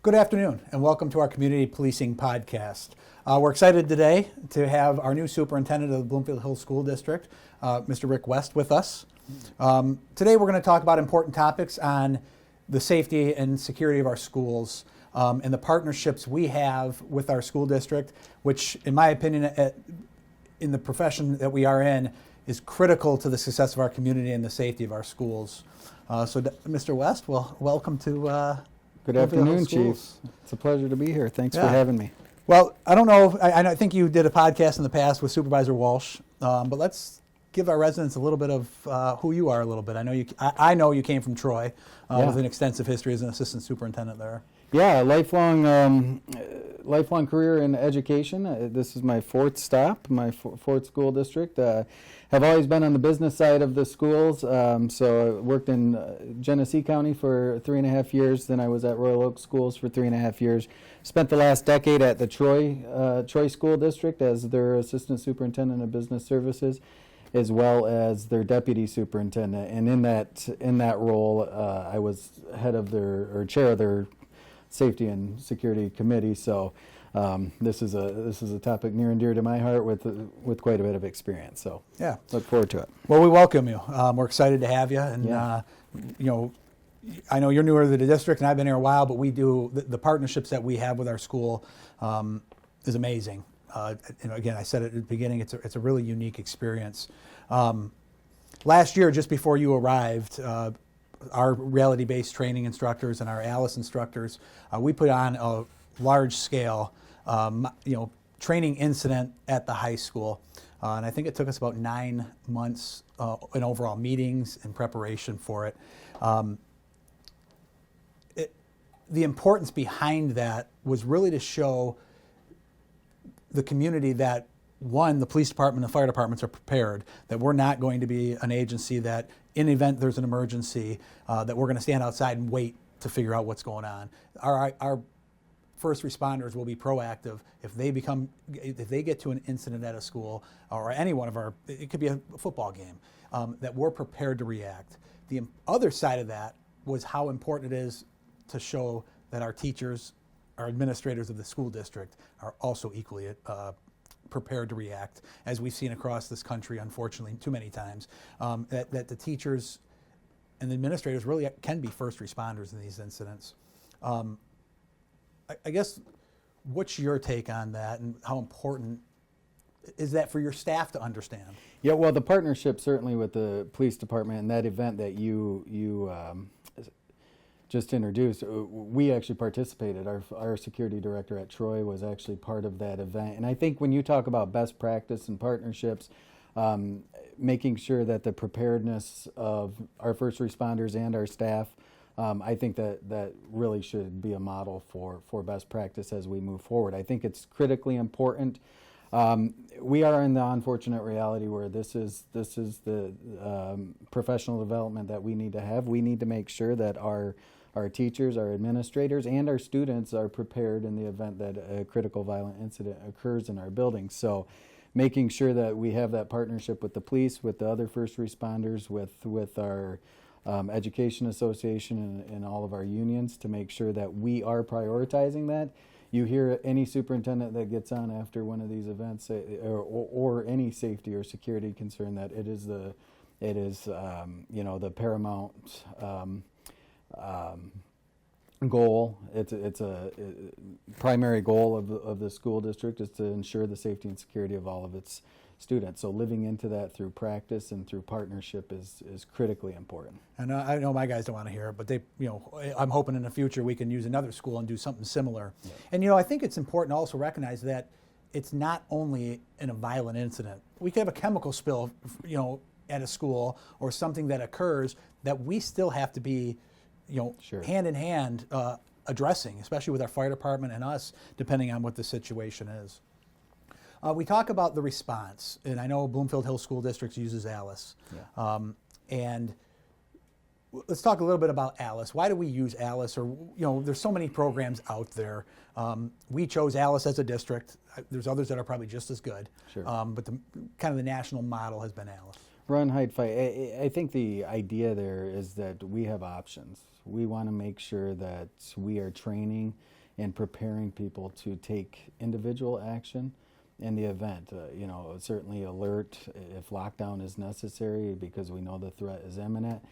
Good afternoon, and welcome to our Community Policing Podcast. We're excited today to have our new superintendent of the Bloomfield Hills School District, Mr. Rick West, with us. Today we're going to talk about important topics on the safety and security of our schools and the partnerships we have with our school district, which, in my opinion, in the profession that we are in, is critical to the success of our community and the safety of our schools. Mr. West, well, welcome to Good afternoon, Chief. It's a pleasure to be here. Thanks for having me. Well, I don't know, I think you did a podcast in the past with Supervisor Walsh, but let's give our residents a little bit of who you are a little bit. I know you came from Troy with an extensive history as an assistant superintendent there. Yeah, lifelong career in education. This is my fourth stop, my fourth school district. Have always been on the business side of the schools. So I worked in Genesee County for 3.5 years. Then I was at Royal Oak Schools for 3.5 years. Spent the last decade at the Troy School District as their assistant superintendent of business services, as well as their deputy superintendent. And in that role, I was head of chair of their Safety and Security Committee. So this is a topic near and dear to my heart with quite a bit of experience. So yeah, look forward to it. Well, we welcome you. We're excited to have you, and I know you're newer to the district, and I've been here a while, but we do the partnerships that we have with our school is amazing. Again, I said it at the beginning, it's a really unique experience. Last year, just before you arrived, our reality-based training instructors and our ALICE instructors, we put on a large-scale, training incident at the high school, and I think it took us about 9 months in overall meetings and preparation for it. The importance behind that was really to show the community that, one, the police department and the fire departments are prepared, that we're not going to be an agency that, in the event there's an emergency, that we're going to stand outside and wait to figure out what's going on. Our first responders will be proactive. If they get to an incident at a school or any one of it could be a football game, that we're prepared to react. The other side of that was how important it is to show that our teachers, our administrators of the school district are also equally prepared to react, as we've seen across this country, unfortunately, too many times, that the teachers and the administrators really can be first responders in these incidents. I guess, what's your take on that, and how important is that for your staff to understand? Yeah, well, the partnership certainly with the police department and that event that you just introduced, we actually participated. Our security director at Troy was actually part of that event. And I think when you talk about best practice and partnerships, making sure that the preparedness of our first responders and our staff, I think that really should be a model for best practice as we move forward. I think it's critically important. We are in the unfortunate reality where this is the professional development that we need to have. We need to make sure that our teachers, our administrators, and our students are prepared in the event that a critical violent incident occurs in our buildings. So making sure that we have that partnership with the police, with the other first responders, with our education association and all of our unions, to make sure that we are prioritizing that. You hear any superintendent that gets on after one of these events or any safety or security concern that it is the paramount goal. It's a primary goal of the school district is to ensure the safety and security of all of its students. So living into that through practice and through partnership is critically important. And I know my guys don't want to hear it, but I'm hoping in the future we can use another school and do something similar. Yeah. And I think it's important to also recognize that it's not only in a violent incident. We could have a chemical spill, at a school or something that occurs that we still have to be, sure, hand in hand addressing, especially with our fire department and us, depending on what the situation is. We talk about the response, and I know Bloomfield Hills School District uses ALICE. Yeah. And let's talk a little bit about ALICE. Why do we use ALICE? Or, there's so many programs out there. We chose ALICE as a district. There's others that are probably just as good. Sure. But the national model has been ALICE. Run, hide, fight. I think the idea there is that we have options. We want to make sure that we are training and preparing people to take individual action in the event. Certainly alert if lockdown is necessary because we know the threat is imminent,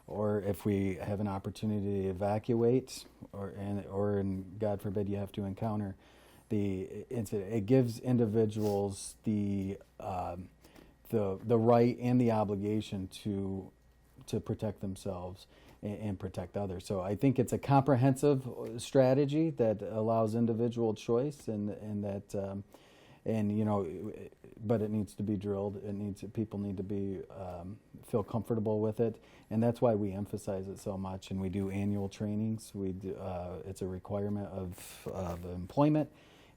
or if we have an opportunity to evacuate, or God forbid you have to encounter the incident. It gives individuals the right and the obligation to protect themselves and protect others. So I think it's a comprehensive strategy that allows individual choice, but it needs to be drilled. People need to feel comfortable with it, and that's why we emphasize it so much. And we do annual trainings. It's a requirement of employment.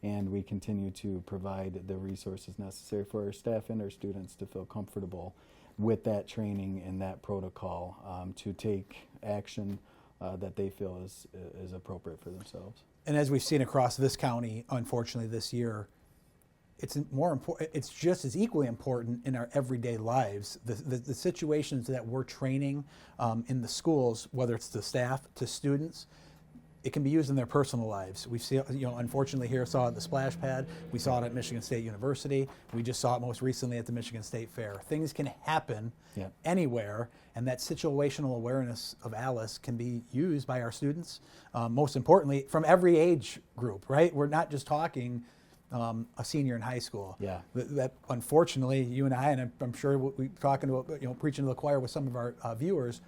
And we continue to provide the resources necessary for our staff and our students to feel comfortable with that training and that protocol to take action that they feel is appropriate for themselves. And as we've seen across this county, unfortunately this year, it's more important. It's just as equally important in our everyday lives. The situations that we're training in the schools, whether it's to staff, to students, it can be used in their personal lives. We've seen, unfortunately here, saw it at the splash pad. We saw it at Michigan State University. We just saw it most recently at the Michigan State Fair. Things can happen anywhere, and that situational awareness of ALICE can be used by our students, most importantly, from every age group, right? We're not just talking a senior in high school. Yeah. That unfortunately, you and I, and I'm sure we're talking about, preaching to the choir with some of our viewers,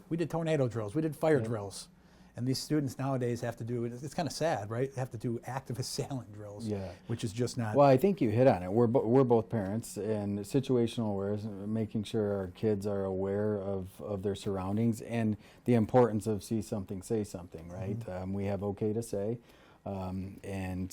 we did tornado drills, we did fire drills. And these students nowadays have to do, it's kind of sad, right? They have to do active assailant drills, which is just not. Well, I think you hit on it. We're both parents, and situational awareness, making sure our kids are aware of their surroundings and the importance of see something, say something, right? Mm-hmm. We have okay to say, and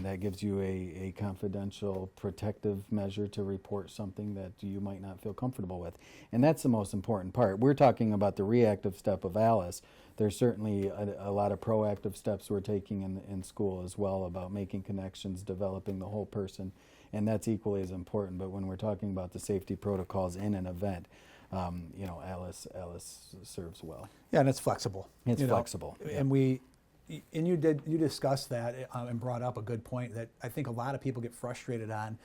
that gives you a confidential protective measure to report something that you might not feel comfortable with. And that's the most important part. We're talking about the reactive step of ALICE. There's certainly a lot of proactive steps we're taking in school as well about making connections, developing the whole person, and that's equally as important. But when we're talking about the safety protocols in an event, ALICE serves well. Yeah, and it's flexible. It's flexible. And you discussed that and brought up a good point that I think a lot of people get frustrated on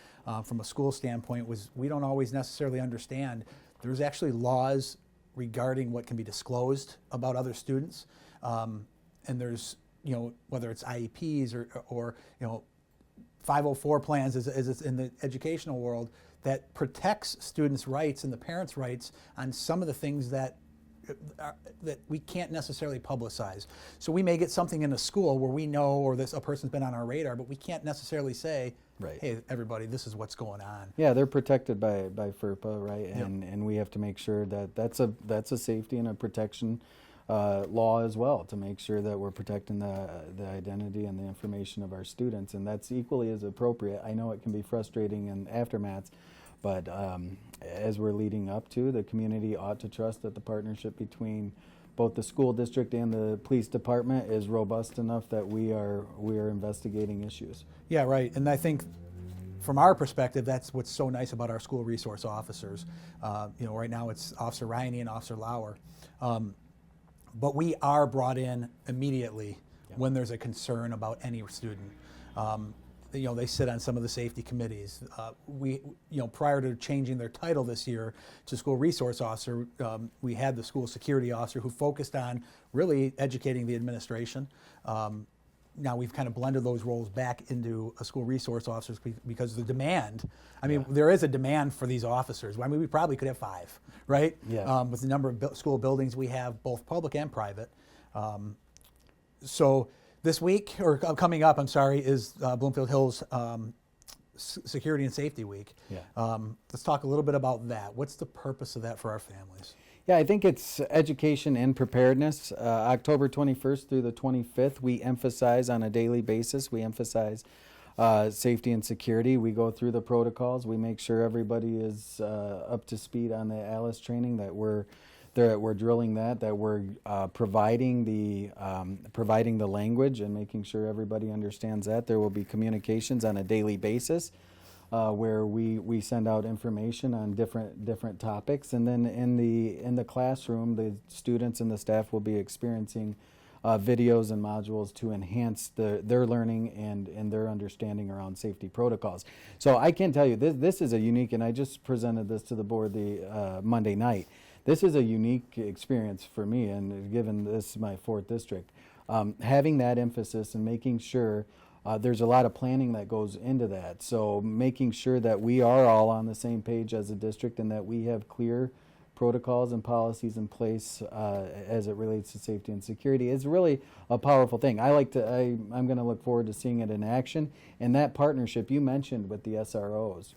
from a school standpoint was we don't always necessarily understand. There's actually laws regarding what can be disclosed about other students, and there's whether it's IEPs or 504 plans as it's in the educational world that protects students' rights and the parents' rights on some of the things that we can't necessarily publicize. So we may get something in a school where we know, or a person's been on our radar, but we can't necessarily say, hey, everybody, this is what's going on. Yeah, they're protected by FERPA, right? And we have to make sure that that's a safety and a protection law as well, to make sure that we're protecting the identity and the information of our students, and that's equally as appropriate. I know it can be frustrating in aftermaths, but as we're leading up to, the community ought to trust that the partnership between both the school district and the police department is robust enough that we are investigating issues. Yeah, right. And I think from our perspective, that's what's so nice about our school resource officers. Right now it's Officer Riney and Officer Lauer. But we are brought in immediately when there's a concern about any student. They sit on some of the safety committees. Prior to changing their title this year to school resource officer, we had the school security officer who focused on really educating the administration. Now we've kind of blended those roles back into a school resource officer because the demand, there is a demand for these officers. We probably could have 5, right? Yeah. With the number of school buildings we have, both public and private. So this week, or coming up, is Bloomfield Hills Security and Safety Week. Yeah. Let's talk a little bit about that. What's the purpose of that for our families? Yeah, I think it's education and preparedness. October 21st through the 25th, we emphasize on a daily basis, safety and security. We go through the protocols. We make sure everybody is up to speed on the ALICE training, that we're drilling that we're providing the language and making sure everybody understands that. There will be communications on a daily basis where we send out information on different topics, and then in the classroom, the students and the staff will be experiencing videos and modules to enhance their learning and their understanding around safety protocols. So I can tell you this is a unique, and I just presented this to the board the Monday night. This is a unique experience for me, and given this is my 4th district, having that emphasis and making sure there's a lot of planning that goes into that. So making sure that we are all on the same page as a district and that we have clear protocols and policies in place as it relates to safety and security is really a powerful thing. I'm going to look forward to seeing it in action. And that partnership you mentioned with the SROs,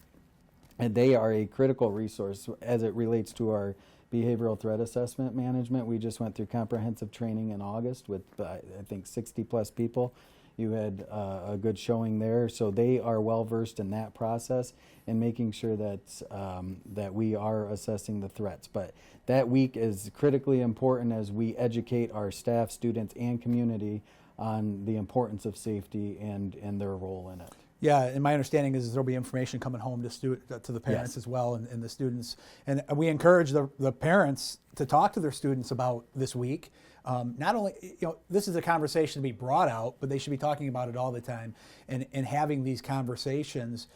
and they are a critical resource as it relates to our behavioral threat assessment management. We just went through comprehensive training in August with I think 60 plus people. You had a good showing there, so they are well versed in that process and making sure that we are assessing the threats. But that week is critically important as we educate our staff, students, and community on the importance of safety and their role in it. Yeah, and my understanding is there'll be information coming home to the parents Yes. as well and the students. And we encourage the parents to talk to their students about this week. Not only, this is a conversation to be brought out, but they should be talking about it all the time and having these conversations.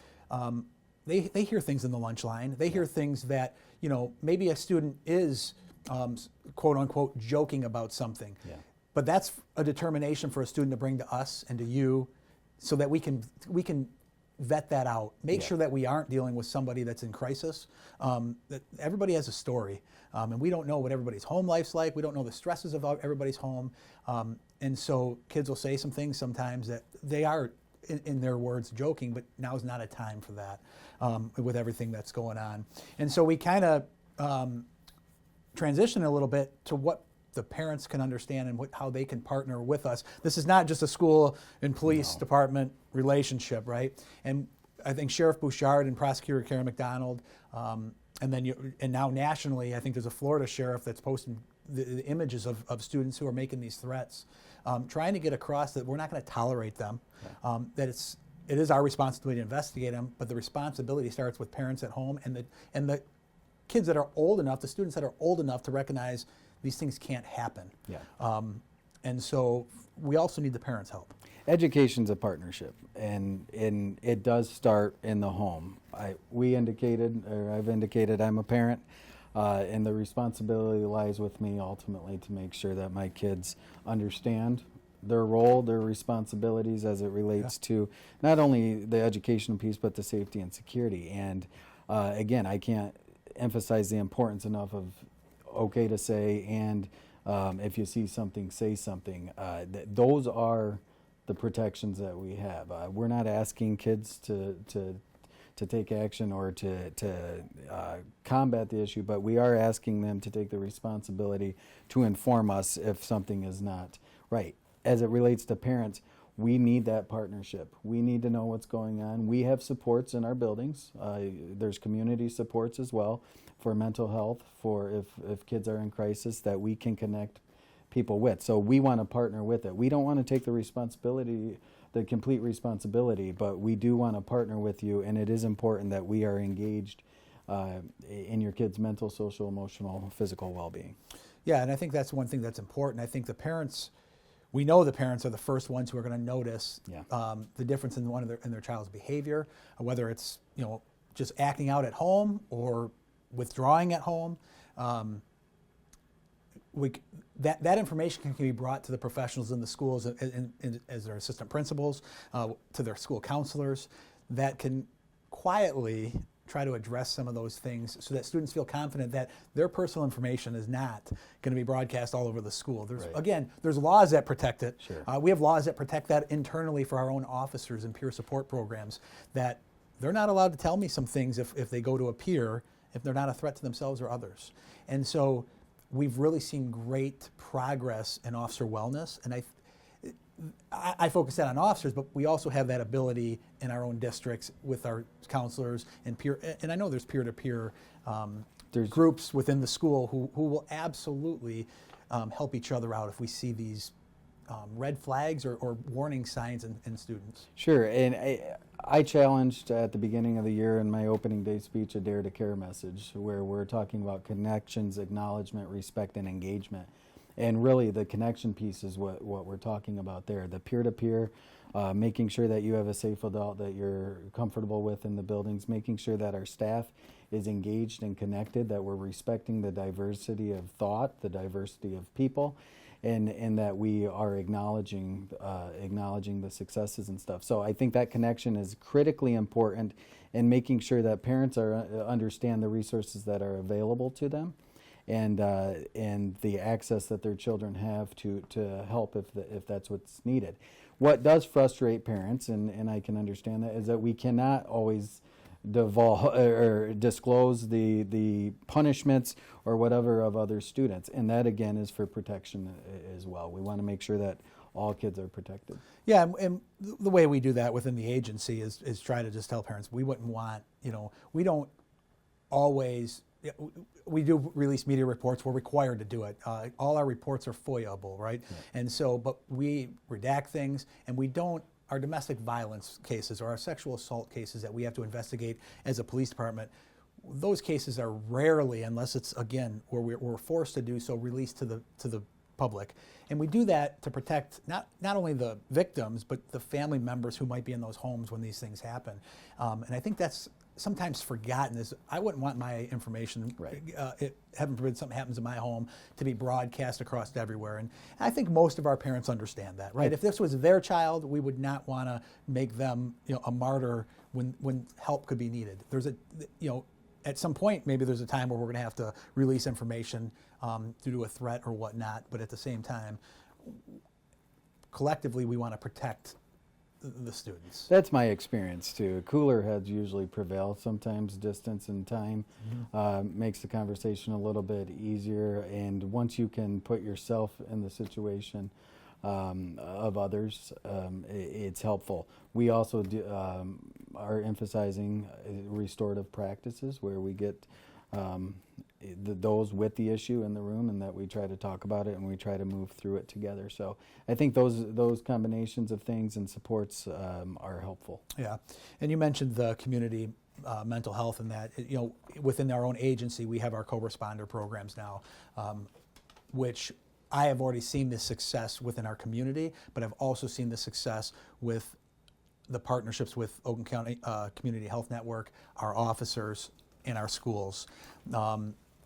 They hear things in the lunch line. They hear things that, maybe a student is, quote unquote, joking about something. Yeah. But that's a determination for a student to bring to us and to you, so that we can vet that out. Make sure that we aren't dealing with somebody that's in crisis. That everybody has a story, and we don't know what everybody's home life's like. We don't know the stresses of everybody's home, and so kids will say some things sometimes that they are, in their words, joking. But now's not a time for that with everything that's going on. And so we kind of transition a little bit to what the parents can understand and how they can partner with us. This is not just a school and police department relationship, right? And I think Sheriff Bouchard and Prosecutor Karen McDonald, and now nationally, I think there's a Florida sheriff that's posting the images of students who are making these threats, trying to get across that we're not going to tolerate them, that it is our responsibility to investigate them, but the responsibility starts with parents at home and the kids that are old enough, the students that are old enough to recognize these things can't happen. Yeah. And so we also need the parents' help. Education's a partnership, and it does start in the home. I've indicated I'm a parent, and the responsibility lies with me ultimately to make sure that my kids understand their role, their responsibilities as it relates to not only the educational piece, but the safety and security. And again, I can't emphasize the importance enough of okay to say, and if you see something, say something. Those are the protections that we have. We're not asking kids to take action or to combat the issue, but we are asking them to take the responsibility to inform us if something is not right. As it relates to parents, we need that partnership. We need to know what's going on. We have supports in our buildings. There's community supports as well for mental health, for if kids are in crisis, that we can connect people with. So we want to partner with it. We don't want to take the responsibility, the complete responsibility, but we do want to partner with you, and it is important that we are engaged in your kids' mental, social, emotional, physical well-being. Yeah, and I think that's one thing that's important. I think the parents, we know the parents are the first ones who are going to notice the difference in their child's behavior, whether it's just acting out at home or withdrawing at home. That information can be brought to the professionals in the schools as their assistant principals, to their school counselors, that can quietly try to address some of those things so that students feel confident that their personal information is not going to be broadcast all over the school. Again, there's laws that protect it. Sure. We have laws that protect that internally for our own officers and peer support programs, that they're not allowed to tell me some things if they go to a peer, if they're not a threat to themselves or others. And so we've really seen great progress in officer wellness, and I focus that on officers, but we also have that ability in our own districts with our counselors and peer. And I know there's peer-to-peer groups within the school who will absolutely help each other out if we see these red flags or warning signs in students? Sure, and I challenged at the beginning of the year in my opening day speech a Dare to Care message where we're talking about connections, acknowledgement, respect, and engagement. And really the connection piece is what we're talking about there. The peer-to-peer, making sure that you have a safe adult that you're comfortable with in the buildings, making sure that our staff is engaged and connected, that we're respecting the diversity of thought, the diversity of people, and that we are acknowledging the successes and stuff. So I think that connection is critically important in making sure that parents understand the resources that are available to them, and the access that their children have to help if that's what's needed. What does frustrate parents, and I can understand that, is that we cannot always disclose the punishments or whatever of other students, and that again is for protection as well. We want to make sure that all kids are protected. Yeah, and the way we do that within the agency is try to just tell parents we wouldn't want, we don't always, we do release media reports. We're required to do it. All our reports are FOIA-able, right? Yeah. And so, but we redact things, and we don't, our domestic violence cases or our sexual assault cases that we have to investigate as a police department, those cases are rarely, unless it's, again, where we're forced to do so, released to the public. And we do that to protect not only the victims, but the family members who might be in those homes when these things happen. And I think that's sometimes forgotten. Is I wouldn't want my information, right. Heaven forbid something happens in my home, to be broadcast across everywhere. And I think most of our parents understand that, right? If this was their child, we would not want to make them, a martyr when help could be needed. There's at some point, maybe there's a time where we're going to have to release information due to a threat or whatnot. But at the same time, collectively, we want to protect the students. That's my experience too. Cooler heads usually prevail. Sometimes distance and time makes the conversation a little bit easier, and once you can put yourself in the situation of others, it's helpful. We also are emphasizing restorative practices where we get those with the issue in the room, and that we try to talk about it and we try to move through it together. So I think those combinations of things and supports are helpful. Yeah, and you mentioned the community mental health, and that within our own agency we have our co-responder programs now, which I have already seen the success within our community, but I've also seen the success with the partnerships with Oakland County Community Health Network, our officers, in our schools.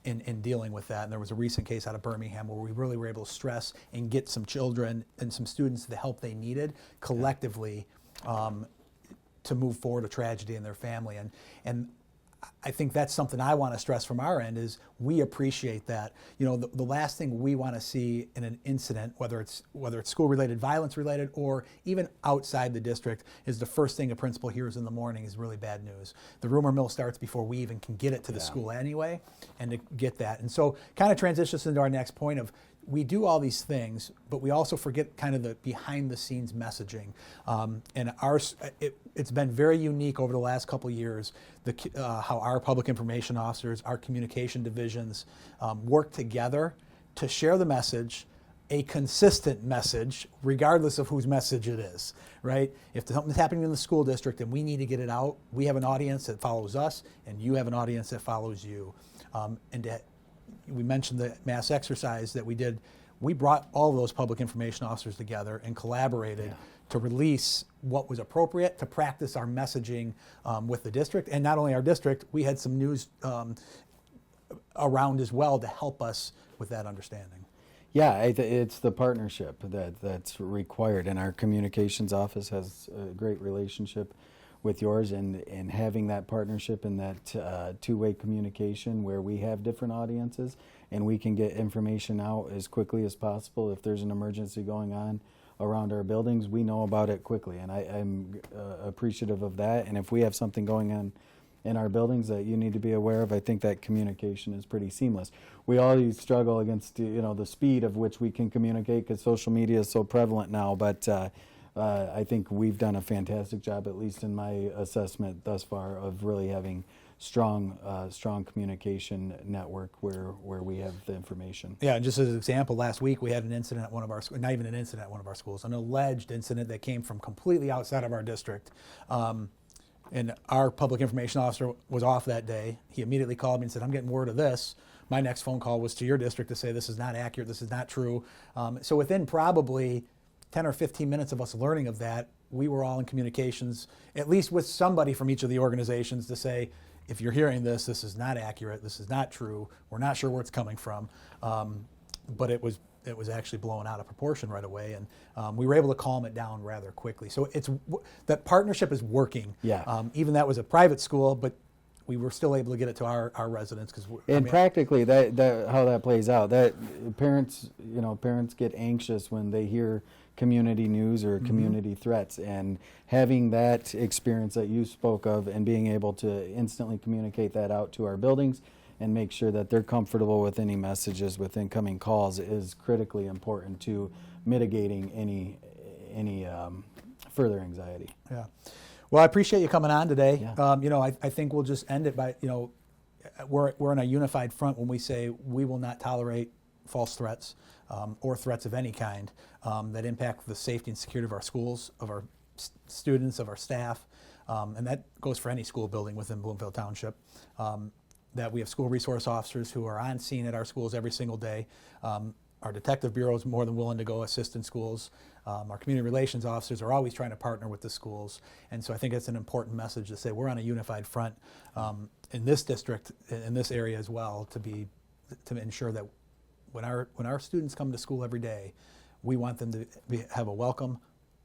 In dealing with that. And there was a recent case out of Birmingham where we really were able to stress and get some children and some students the help they needed collectively to move forward a tragedy in their family. And I think that's something I want to stress from our end is we appreciate that. The last thing we want to see in an incident, whether it's school-related, violence-related, or even outside the district, is the first thing a principal hears in the morning is really bad news. The rumor mill starts before we even can get it to the school anyway, and to get that. And so kind of transitions into our next point of we do all these things, but we also forget kind of the behind-the-scenes messaging. And it's been very unique over the last couple of years, how our public information officers, our communication divisions work together to share the message, a consistent message, regardless of whose message it is, right? If something's happening in the school district and we need to get it out, we have an audience that follows us, and you have an audience that follows you. We mentioned the mass exercise that we did. We brought all of those public information officers together and collaborated to release what was appropriate, to practice our messaging with the district. And not only our district, we had some news around as well to help us with that understanding. Yeah, it's the partnership that's required, and our communications office has a great relationship with yours, and having that partnership and that two-way communication where we have different audiences and we can get information out as quickly as possible. If there's an emergency going on around our buildings, we know about it quickly, and I'm appreciative of that. And if we have something going on in our buildings that you need to be aware of, I think that communication is pretty seamless. We always struggle against the speed of which we can communicate because social media is so prevalent now, but I think we've done a fantastic job, at least in my assessment thus far, of really having strong communication network where we have the information. Yeah, and just as an example, last week we had an incident at one of our not even an incident at one of our schools, an alleged incident that came from completely outside of our district. And our public information officer was off that day. He immediately called me and said, I'm getting word of this. My next phone call was to your district to say this is not accurate, this is not true. So within probably 10 or 15 minutes of us learning of that, we were all in communications, at least with somebody from each of the organizations, to say, if you're hearing this, this is not accurate, this is not true, we're not sure where it's coming from. But it was actually blown out of proportion right away, and we were able to calm it down rather quickly. So that partnership is working. Yeah. Even that was a private school, but we were still able to get it to our residents because. Practically, that how that plays out. That parents get anxious when they hear community news or community threats, and having that experience that you spoke of and being able to instantly communicate that out to our buildings and make sure that they're comfortable with any messages with incoming calls is critically important to mitigating any further anxiety. Yeah. Well, I appreciate you coming on today. Yeah. I think we'll just end it by, we're on a unified front when we say we will not tolerate false threats or threats of any kind that impact the safety and security of our schools, of our students, of our staff, and that goes for any school building within Bloomfield Township. That we have school resource officers who are on scene at our schools every single day. Our detective bureau is more than willing to go assist in schools. Our community relations officers are always trying to partner with the schools. And so I think it's an important message to say we're on a unified front in this district, in this area as well, to ensure that when our students come to school every day, we want them to have a welcome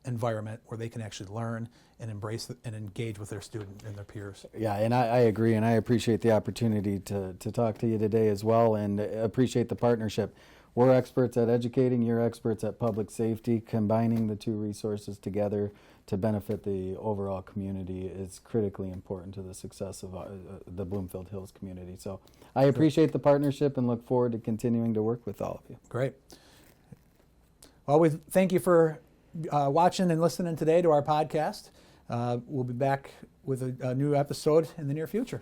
environment where they can actually learn and embrace and engage with their student and their peers. Yeah, and I agree, and I appreciate the opportunity to talk to you today as well, and appreciate the partnership. We're experts at educating, you're experts at public safety. Combining the two resources together to benefit the overall community is critically important to the success of the Bloomfield Hills community. So I appreciate the partnership and look forward to continuing to work with all of you. Great. Well, we thank you for watching and listening today to our podcast. We'll be back with a new episode in the near future.